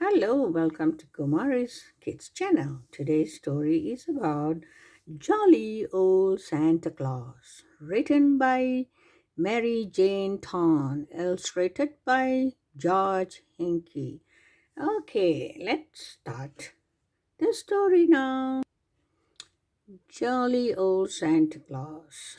Hello, welcome to Kumari's Kids channel. Today's story is about Jolly Old Santa Claus, written by Mary Jane Thorne, illustrated by George Hinkey. Okay, let's start the story now. Jolly Old Santa Claus.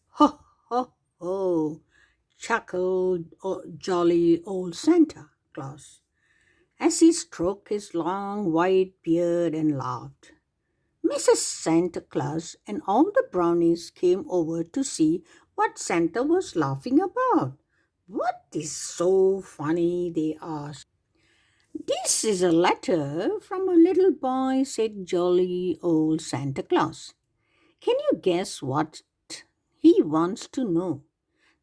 Ho, ho, ho, chuckled jolly old Santa Claus as he stroked his long white beard and laughed. Mrs. Santa Claus and all the brownies came over to see what Santa was laughing about. What is so funny? They asked. This is a letter from a little boy, said jolly old Santa Claus. Can you guess what he wants to know?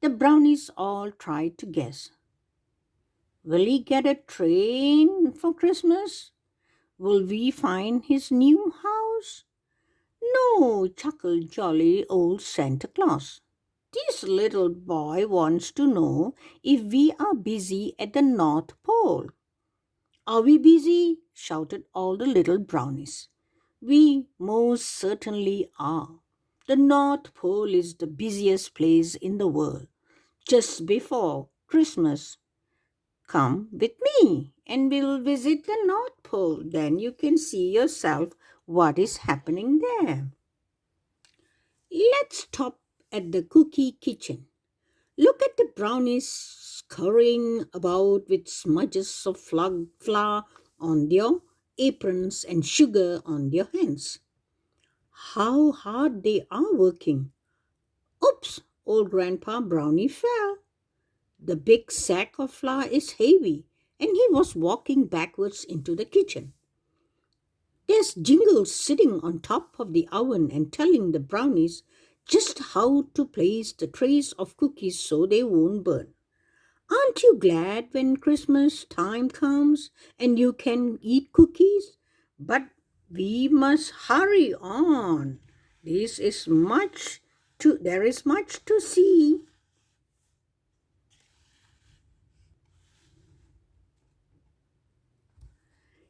The brownies all tried to guess. Will he get a train for Christmas? Will we find his new house? No, chuckled jolly old Santa Claus. This little boy wants to know if we are busy at the North Pole. Are we busy? Shouted all the little brownies. We most certainly are. The North Pole is the busiest place in the world. Just before Christmas, come with me and we'll visit the North Pole. Then you can see yourself what is happening there. Let's stop at the cookie kitchen. Look at the brownies scurrying about with smudges of flour on their aprons and sugar on their hands. How hard they are working. Oops, old Grandpa Brownie fell. The big sack of flour is heavy, and he was walking backwards into the kitchen. There's Jingles sitting on top of the oven and telling the brownies just how to place the trays of cookies so they won't burn. Aren't you glad when Christmas time comes and you can eat cookies? But we must hurry on. There is much to see.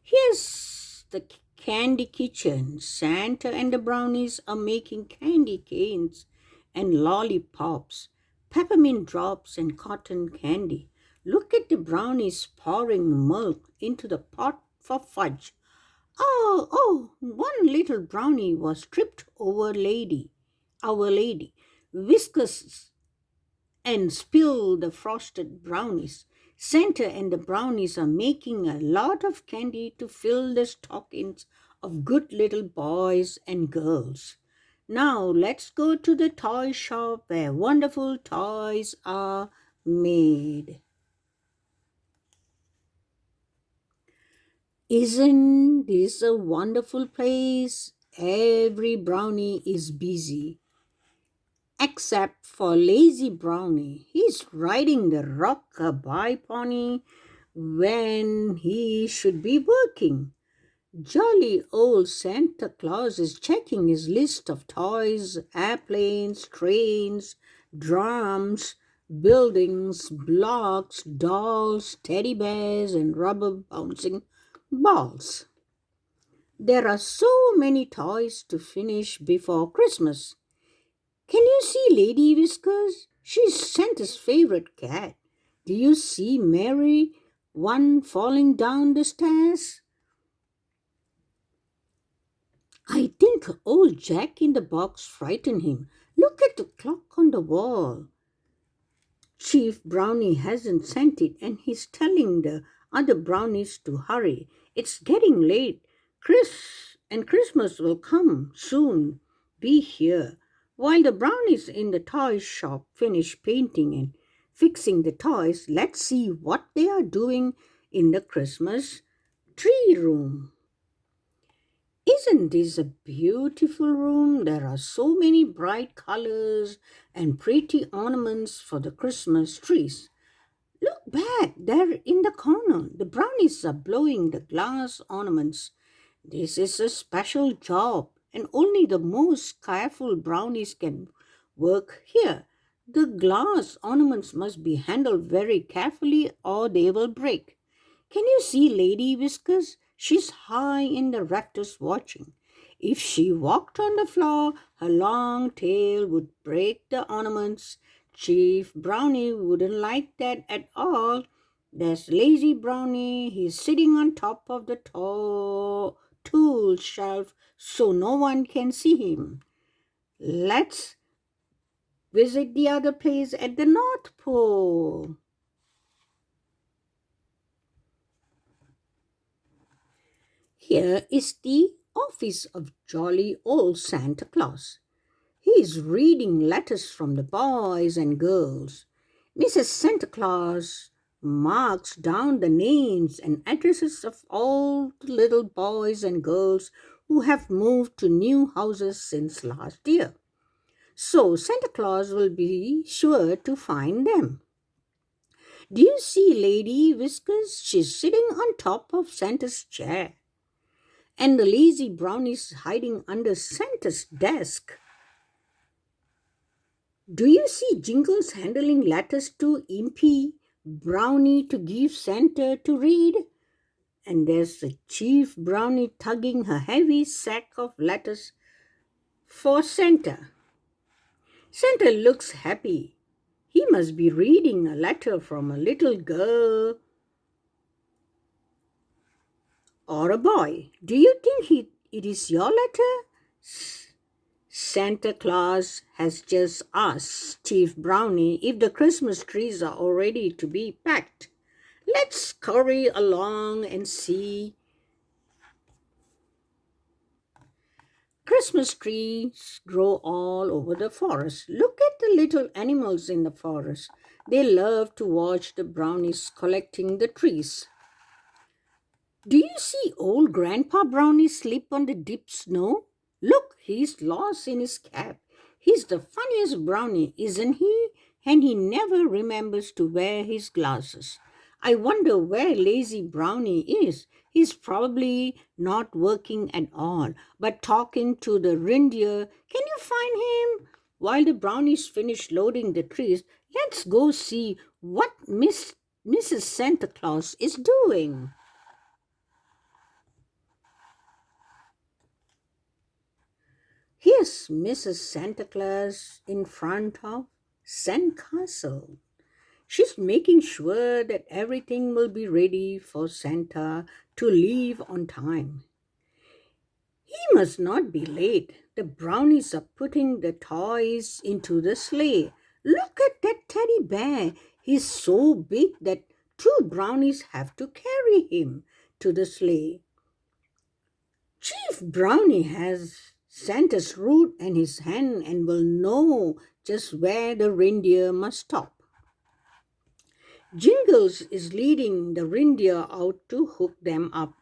Here's the candy kitchen. Santa and the brownies are making candy canes and lollipops, peppermint drops, and cotton candy. Look at the brownies pouring milk into the pot for fudge. One little brownie was tripped over our lady. Whiskers and spill the frosted brownies. Santa and the brownies are making a lot of candy to fill the stockings of good little boys and girls. Now let's go to the toy shop where wonderful toys are made. Isn't this a wonderful place? Every brownie is busy except for lazy Brownie. He's riding the rock-a-bye pony when he should be working. Jolly old Santa Claus is checking his list of toys, airplanes, trains, drums, buildings, blocks, dolls, teddy bears, and rubber bouncing balls. There are so many toys to finish before Christmas. Can you see Lady Whiskers? She's Santa's favorite cat. Do you see Mary, one falling down the stairs? I think old Jack in the Box frightened him. Look at the clock on the wall. Chief Brownie hasn't sent it and he's telling the other brownies to hurry. It's getting late. Christmas will come soon. Be here. While the brownies in the toy shop finish painting and fixing the toys, let's see what they are doing in the Christmas tree room. Isn't this a beautiful room? There are so many bright colors and pretty ornaments for the Christmas trees. Look back, there in the corner. The brownies are blowing the glass ornaments. This is a special job, and only the most careful brownies can work here. The glass ornaments must be handled very carefully or they will break. Can you see Lady Whiskers? She's high in the rafters watching. If she walked on the floor, her long tail would break the ornaments. Chief Brownie wouldn't like that at all. There's lazy Brownie. He's sitting on top of the tool shelf so no one can see him. Let's visit the other place at the North Pole. Here is the office of jolly old Santa Claus. He is reading letters from the boys and girls. Mrs. Santa Claus marks down the names and addresses of all the little boys and girls who have moved to new houses since last year. So Santa Claus will be sure to find them. Do you see Lady Whiskers? She's sitting on top of Santa's chair. And the lazy brownie is hiding under Santa's desk. Do you see Jingles handling letters to Impy Brownie to give Santa to read? And there's the chief brownie tugging her heavy sack of letters for Santa. Santa looks happy. He must be reading a letter from a little girl or a boy. Do you think it is your letter? Santa Claus has just asked Chief Brownie if the Christmas trees are all ready to be packed. Let's scurry along and see. Christmas trees grow all over the forest. Look at the little animals in the forest. They love to watch the brownies collecting the trees. Do you see old Grandpa Brownie sleep on the deep snow? Look, he's lost in his cap. He's the funniest brownie, isn't he? And he never remembers to wear his glasses. I wonder where lazy Brownie is. He's probably not working at all, but talking to the reindeer. Can you find him? While the brownies finish loading the trees, let's go see what Mrs. Santa Claus is doing. Here's Mrs. Santa Claus in front of Sandcastle. She's making sure that everything will be ready for Santa to leave on time. He must not be late. The brownies are putting the toys into the sleigh. Look at that teddy bear. He's so big that two brownies have to carry him to the sleigh. Chief Brownie has Santa's route and his hand and will know just where the reindeer must stop. Jingles is leading the reindeer out to hook them up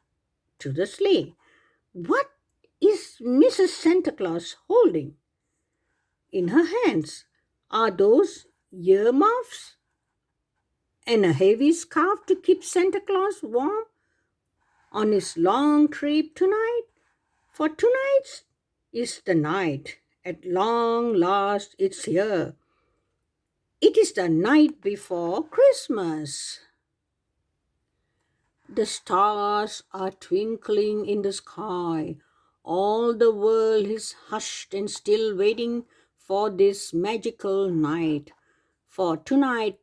to the sleigh. What is Mrs. Santa Claus holding in her hands? Are those earmuffs and a heavy scarf to keep Santa Claus warm on his long trip tonight? For tonight is the night. At long last, it's here. It is the night before Christmas. The stars are twinkling in the sky. All the world is hushed and still waiting for this magical night. For tonight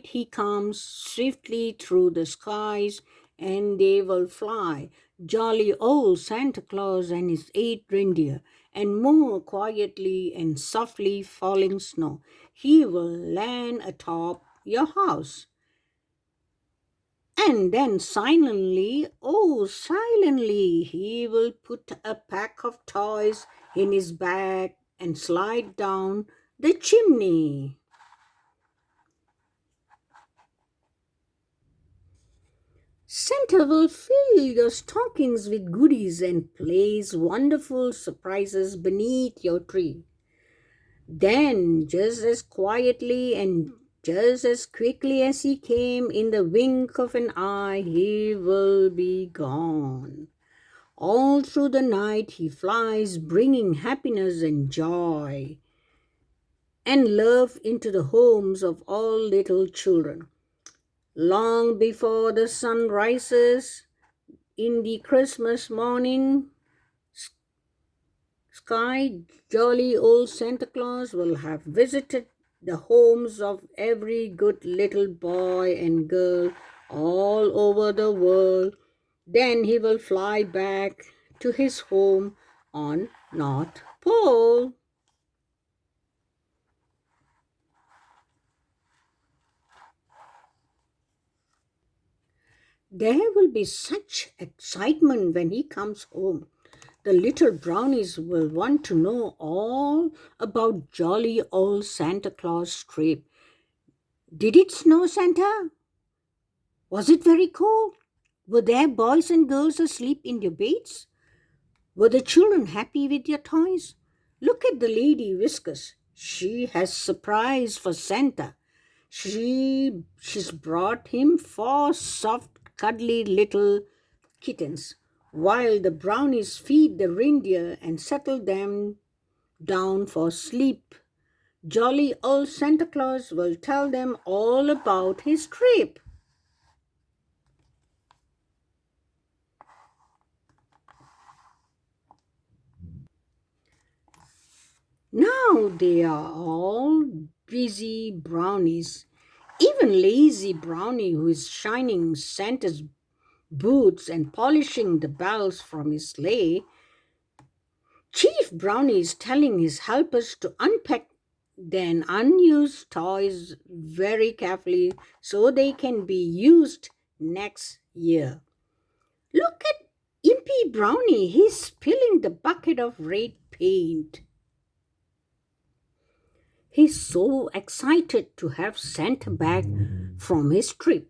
he comes swiftly through the skies, and they will fly, jolly old Santa Claus and his 8 reindeer, and more quietly and softly falling snow. He will land atop your house. And then silently, oh, silently, he will put a pack of toys in his bag and slide down the chimney. Santa will fill your stockings with goodies and place wonderful surprises beneath your tree. Then, just as quietly and just as quickly as he came, in the wink of an eye, he will be gone. All through the night he flies, bringing happiness and joy and love into the homes of all little children. Long before the sun rises in the Christmas morning sky, jolly old Santa Claus will have visited the homes of every good little boy and girl all over the world. Then he will fly back to his home on North Pole. There will be such excitement when he comes home. The little brownies will want to know all about jolly old Santa Claus trip. Did it snow, Santa? Was it very cold? Were there boys and girls asleep in their beds? Were the children happy with their toys? Look at the lady Whiskers. She has surprise for Santa. She's brought him four soft, cuddly little kittens, while the brownies feed the reindeer and settle them down for sleep. Jolly old Santa Claus will tell them all about his trip. Now they are all busy brownies. Even lazy Brownie, who is shining Santa's boots and polishing the bells from his sleigh, Chief Brownie is telling his helpers to unpack their unused toys very carefully so they can be used next year. Look at Impy Brownie, he's spilling the bucket of red paint. He's so excited to have Santa back from his trip.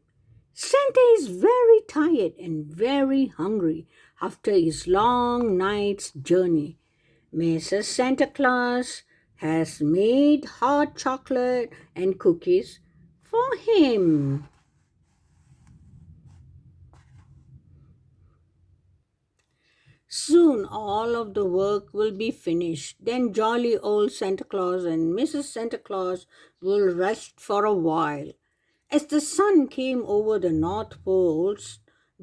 Santa is very tired and very hungry after his long night's journey. Mrs. Santa Claus has made hot chocolate and cookies for him. Soon all of the work will be finished. Then jolly old Santa Claus and Mrs. Santa Claus will rest for a while. As the sun came over the North Poles,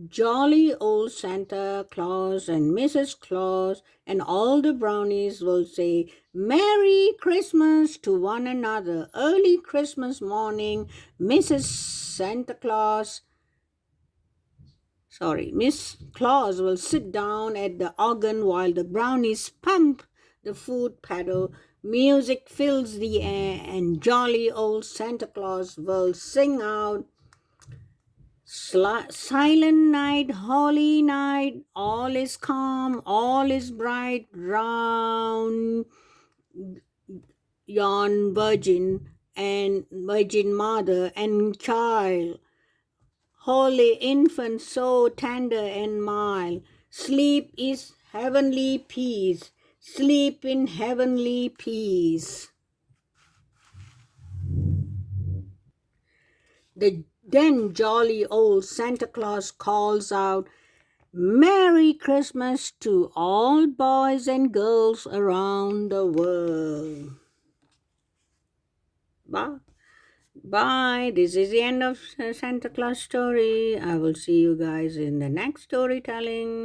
jolly old Santa Claus and Mrs. Claus and all the brownies will say Merry Christmas to one another. Early Christmas morning, Miss Claus will sit down at the organ while the brownies pump the food pedal. Music fills the air, and jolly old Santa Claus will sing out, Silent night, holy night, all is calm, all is bright, round yon virgin mother and child. Holy infant, so tender and mild, sleep is heavenly peace, sleep in heavenly peace. Then jolly old Santa Claus calls out, Merry Christmas to all boys and girls around the world. Bye. Bye. This is the end of Santa Claus story. I will see you guys in the next storytelling.